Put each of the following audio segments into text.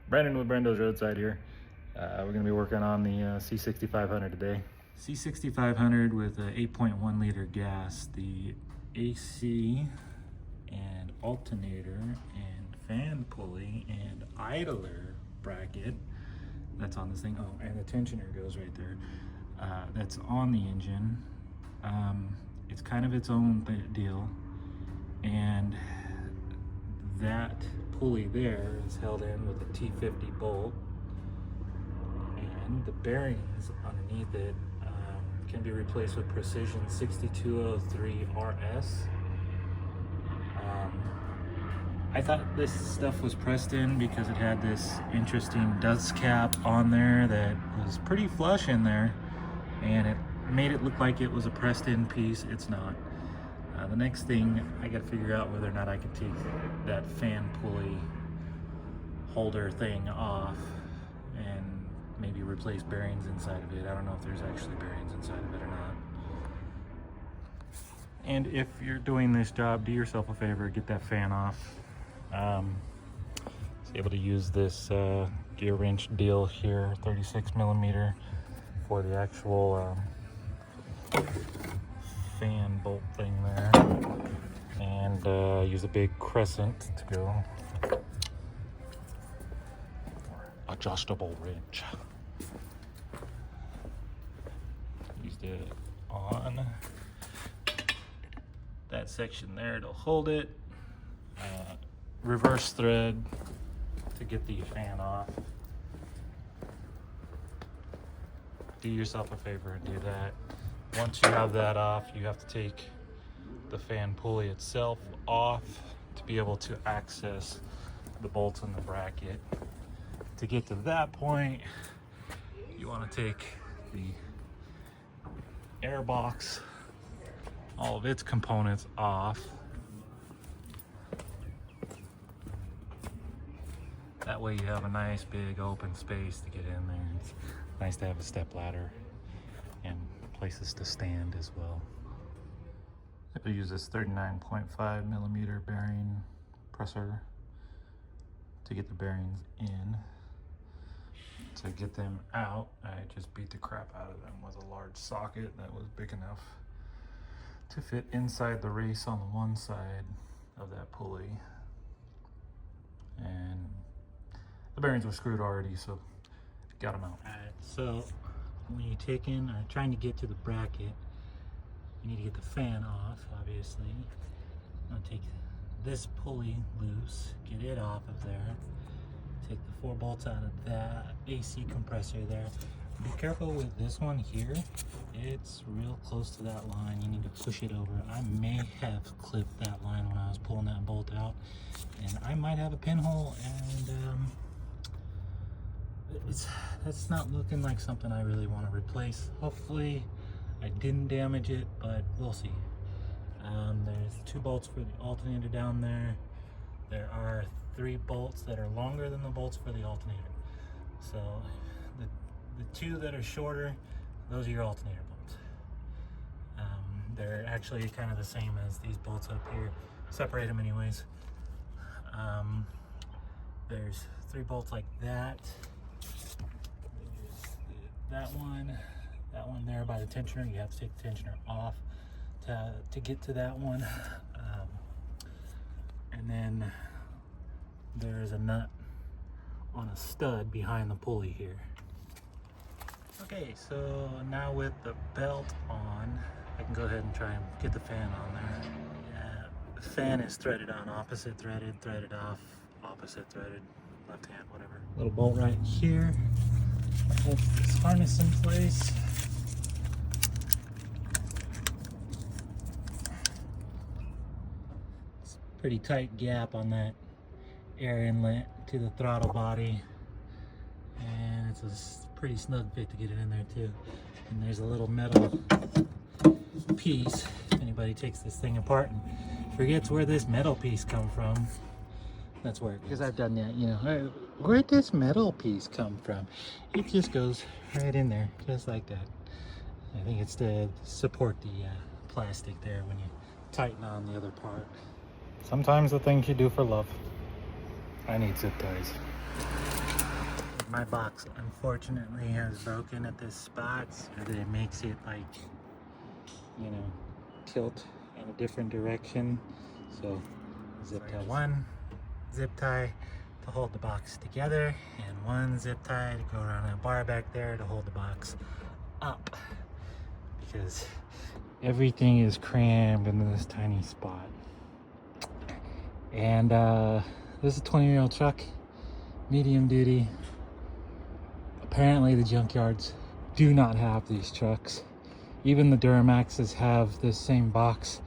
Brandon with Brendo's Roadside here. We're going to be working on the C6500 today. C6500 with a 8.1 liter gas. The AC and alternator and fan pulley and idler bracket that's on this thing. Oh, and the tensioner goes right there. That's on the engine. It's kind of its own deal. And that pulley there is held in with a T50 bolt, and the bearings underneath it can be replaced with Precision 6203 RS. I thought this stuff was pressed in because it had this interesting dust cap on there that was pretty flush in there, and it made it look like it was a pressed in piece. It's not. The next thing, I got to figure out whether or not I can take that fan pulley holder thing off and maybe replace bearings inside of it. I don't know if there's actually bearings inside of it or not. And if you're doing this job, do yourself a favor, get that fan off. It's able to use this gear wrench deal here, 36 millimeter, for the actual fan bolt thing there, and use a big crescent to go adjustable wrench. Used it on that section there to hold it. Reverse thread to get the fan off. Do yourself a favor and do that. Once you have that off, you have to take the fan pulley itself off to be able to access the bolts in the bracket. To get to that point, you want to take the air box, all of its components off. That way you have a nice big open space to get in there. It's nice to have a step ladder and places to stand as well. I use this 39.5 millimeter bearing presser to get the bearings in. To get them out, I just beat the crap out of them with a large socket that was big enough to fit inside the race on the one side of that pulley. And the bearings were screwed already, so got them out. Alright, so when you're taking or trying to get to the bracket, you need to get the fan off, obviously. I'm gonna take this pulley loose, get it off of there, take the 4 bolts out of that AC compressor there. Be careful with this one here. It's real close to that line. You need to push it over. I may have clipped that line when I was pulling that bolt out, and I might have a pinhole, and that's not looking like something I really want to replace. Hopefully I didn't damage it, but we'll see. There's 2 bolts for the alternator down there. There are 3 bolts that are longer than the bolts for the alternator. So the 2 that are shorter, those are your alternator bolts. They're actually kind of the same as these bolts up here. Separate them anyways. There's 3 bolts like that. That one there by the tensioner. You have to take the tensioner off to get to that one. And then there's a nut on a stud behind the pulley here. Okay, so now with the belt on, I can go ahead and try and get the fan on there. Yeah, the fan is threaded on, opposite threaded, threaded off, opposite threaded, left hand, whatever. Little bolt right here. Holds this harness in place. It's a pretty tight gap on that air inlet to the throttle body, and it's a pretty snug fit to get it in there too. And there's a little metal piece. If anybody takes this thing apart and forgets where this metal piece come from, that's where it goes. Because I've done that, you know. Where'd this metal piece come from? It just goes right in there, just like that. I think it's to support the plastic there when you tighten on the other part. Sometimes the things you do for love. I need zip ties. My box unfortunately has broken at this spot, so that it makes it like, you know, tilt in a different direction. So zip tie, one zip tie to hold the box together, and one zip tie to go around a bar back there to hold the box up, because everything is crammed into this tiny spot. And this is a 20-year-old truck, medium duty. Apparently the junkyards do not have these trucks. Even the Duramaxes have this same box.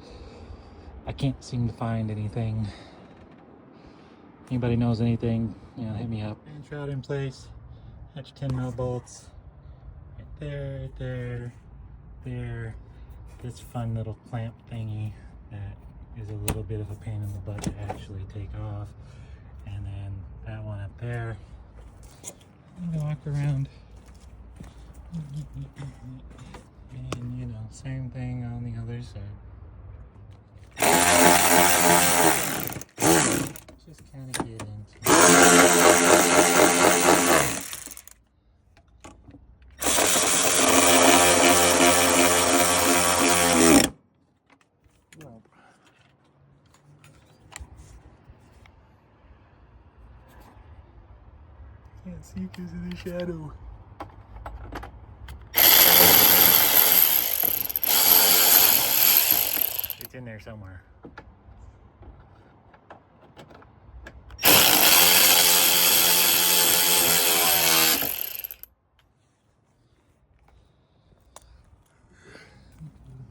I can't seem to find anything. Anybody knows anything, you know, hit me up. And shroud in place, hatch 10mm bolts, right there, right there, there. This fun little clamp thingy that is a little bit of a pain in the butt to actually take off. And then that one up there. I'm gonna walk around. And you know, same thing on the other side. Just kind of get into it. Can't see because of the shadow. It's in there somewhere.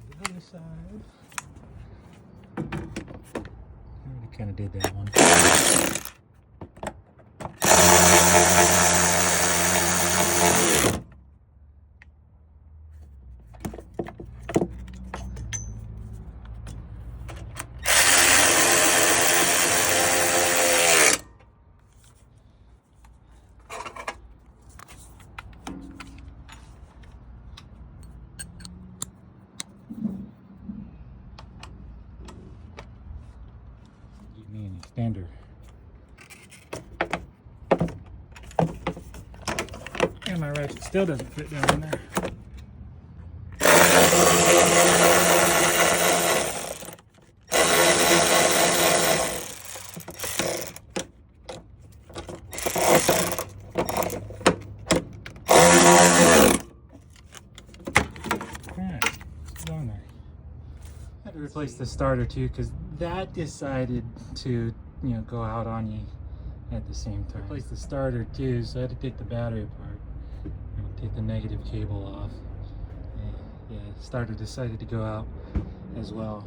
The other side. I already kind of did that one. Me an extender. And my ratchet still doesn't fit down in there. Alright, it's on there. I had to replace the starter too, because that decided to, you know, go out on you at the same time. Replace the starter too, so I had to take the battery apart and take the negative cable off. And yeah, the starter decided to go out as well.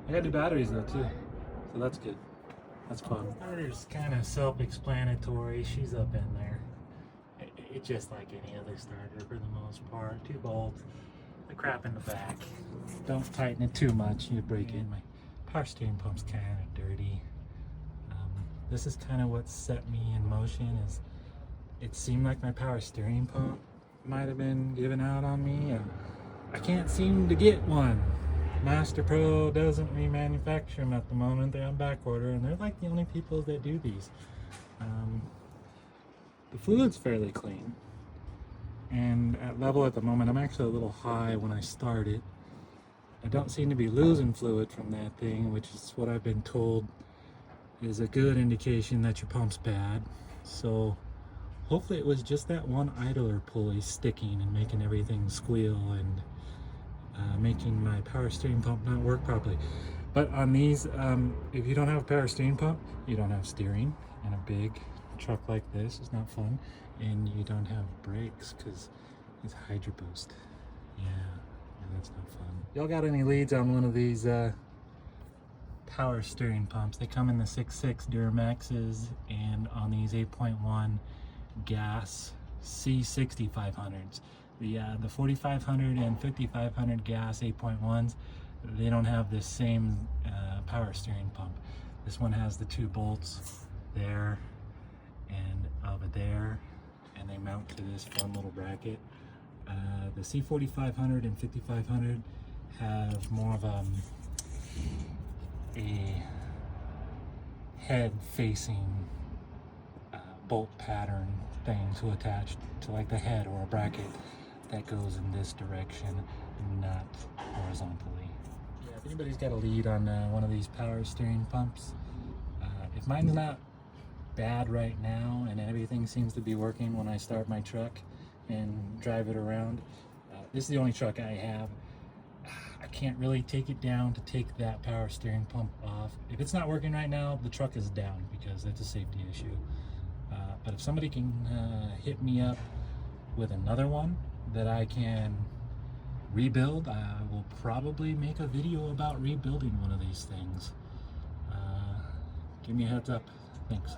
I got new batteries though too, so that's good. That's fun. Starter's kind of self-explanatory. She's up in there. It's just like any other starter for the most part. 2 bolts, the crap in the back. Don't tighten it too much, you break it. My power steering pump's kind of dirty. This is kind of what set me in motion. Is it seemed like my power steering pump might have been given out on me, and I can't seem to get one. Master Pro doesn't remanufacture them at the moment. They're on back order, and they're like the only people that do these. The fluid's fairly clean, and at level at the moment, I'm actually a little high when I start it. I don't seem to be losing fluid from that thing, which is what I've been told is a good indication that your pump's bad. So hopefully it was just that one idler pulley sticking and making everything squeal and making my power steering pump not work properly. But on these, if you don't have a power steering pump, you don't have steering, and a big truck like this is not fun, and you don't have brakes because it's Hydro Boost. Yeah, that's not fun. Y'all got any leads on one of these power steering pumps? They come in the 6.6 Duramaxes and on these 8.1 gas C6500s. The 4500 and 5500 gas 8.1s, they don't have this same power steering pump. This one has the 2 bolts there and over there, and they mount to this fun little bracket. The C4500 and 5500 have more of a head facing bolt pattern thing to attach to like the head or a bracket that goes in this direction, not horizontally. Yeah, if anybody's got a lead on one of these power steering pumps, if mine's not bad right now and everything seems to be working when I start my truck and drive it around, this is the only truck I have. I can't really take it down to take that power steering pump off. If it's not working right now, the truck is down because it's a safety issue. But if somebody can hit me up with another one that I can rebuild, I will probably make a video about rebuilding one of these things. Give me a heads up. Thanks.